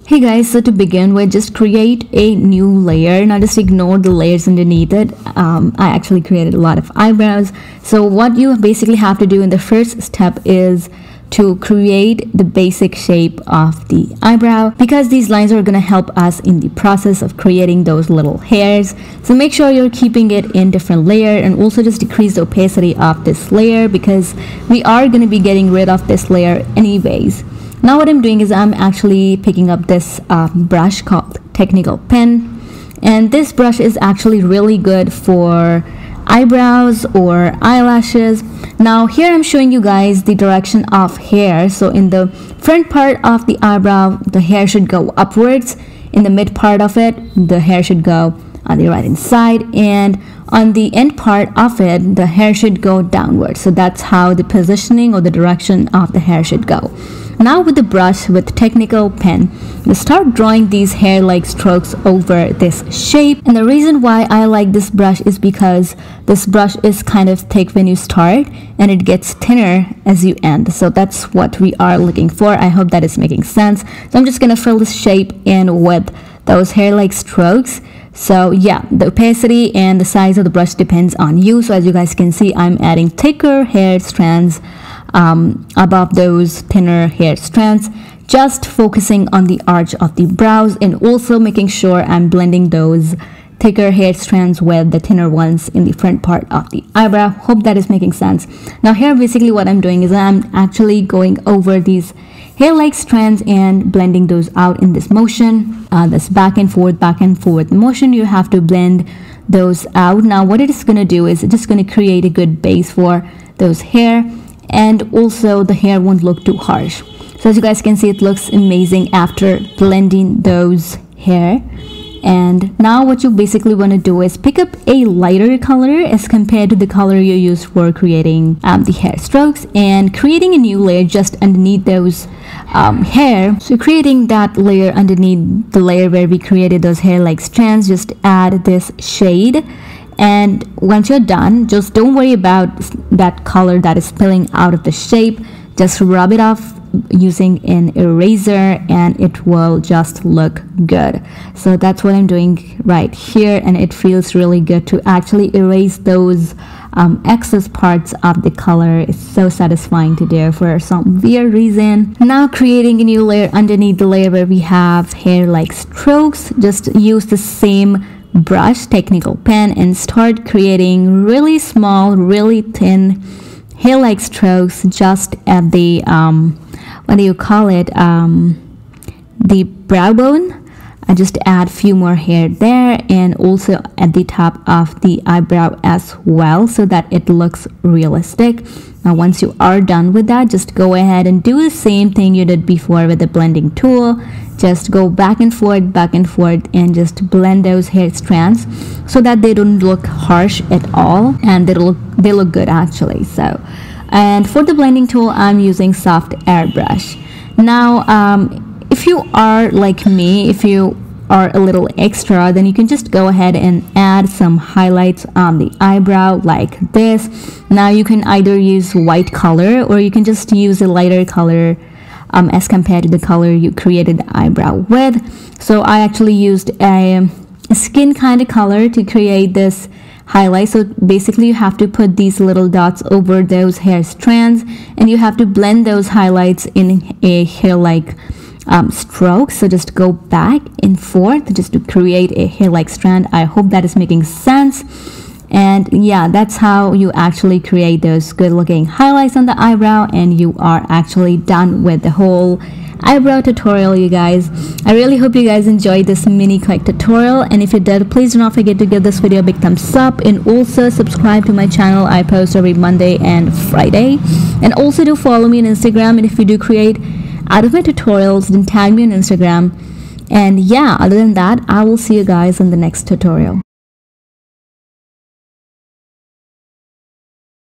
Hey guys, so to begin with, just create a new layer. Now just ignore the layers underneath it. I actually created a lot of eyebrows. So what you basically have to do in the first step is to create the basic shape of the eyebrow, because these lines are going to help us in the process of creating those little hairs. So make sure you're keeping it in different layer, and also just decrease the opacity of this layer because we are going to be getting rid of this layer anyways. Now what I'm doing is I'm actually picking up this brush called Technical Pen, and this brush is actually really good for eyebrows or eyelashes. Now here I'm showing you guys the direction of hair. So in the front part of the eyebrow, the hair should go upwards. In the mid part of it, the hair should go on the right hand side, and on the end part of it, the hair should go downwards. So that's how the positioning or the direction of the hair should go. Now with the brush, with Technical Pen, you start drawing these hair-like strokes over this shape. And the reason why I like this brush is because this brush is kind of thick when you start and it gets thinner as you end. So that's what we are looking for. I hope that is making sense. So I'm just gonna fill this shape in with those hair-like strokes. So yeah, the opacity and the size of the brush depends on you. So as you guys can see, I'm adding thicker hair strands above those thinner hair strands, just focusing on the arch of the brows, and also making sure I'm blending those thicker hair strands with the thinner ones in the front part of the eyebrow. Hope that is making sense. Now here basically what I'm doing is I'm actually going over these hair-like strands and blending those out in this motion, this back and forth motion. You have to blend those out. Now what it is going to do is it's just going to create a good base for those hair, and also the hair won't look too harsh. So as you guys can see, it looks amazing after blending those hair. And now what you basically want to do is pick up a lighter color as compared to the color you use for creating the hair strokes, and creating a new layer just underneath those hair. So creating that layer underneath the layer where we created those hair-like strands, just add this shade. And once you're done, just don't worry about that color that is spilling out of the shape. Just rub it off using an eraser and it will just look good. So that's what I'm doing right here, and it feels really good to actually erase those excess parts of the color. It's so satisfying to do for some weird reason. Now creating a new layer underneath the layer where we have hair-like strokes, just use the same brush, Technical Pen, and start creating really small, really thin hair-like strokes just at the what do you call it, the brow bone. I just add a few more hair there, and also at the top of the eyebrow as well, so that it looks realistic. Now once you are done with that, just go ahead and do the same thing you did before with the blending tool. Just go back and forth, and just blend those hair strands so that they don't look harsh at all, and they look good actually. So, and for the blending tool, I'm using soft airbrush. Now if you are like me, if you are a little extra, then you can just go ahead and add some highlights on the eyebrow like this. Now you can either use white color, or you can just use a lighter color as compared to the color you created the eyebrow with. So I actually used a skin kind of color to create this highlight. So basically you have to put these little dots over those hair strands, and you have to blend those highlights in a hair-like stroke. So just go back and forth just to create a hair-like strand. I hope that is making sense. And yeah, that's how you actually create those good looking highlights on the eyebrow, and you are actually done with the whole eyebrow tutorial, you guys. I really hope you guys enjoyed this mini quick tutorial, and if you did, please do not forget to give this video a big thumbs up, and also subscribe to my channel. I post every Monday and Friday, and also do follow me on Instagram. And if you do create out of my tutorials, then tag me on Instagram. And yeah, other than that, I will see you guys in the next tutorial.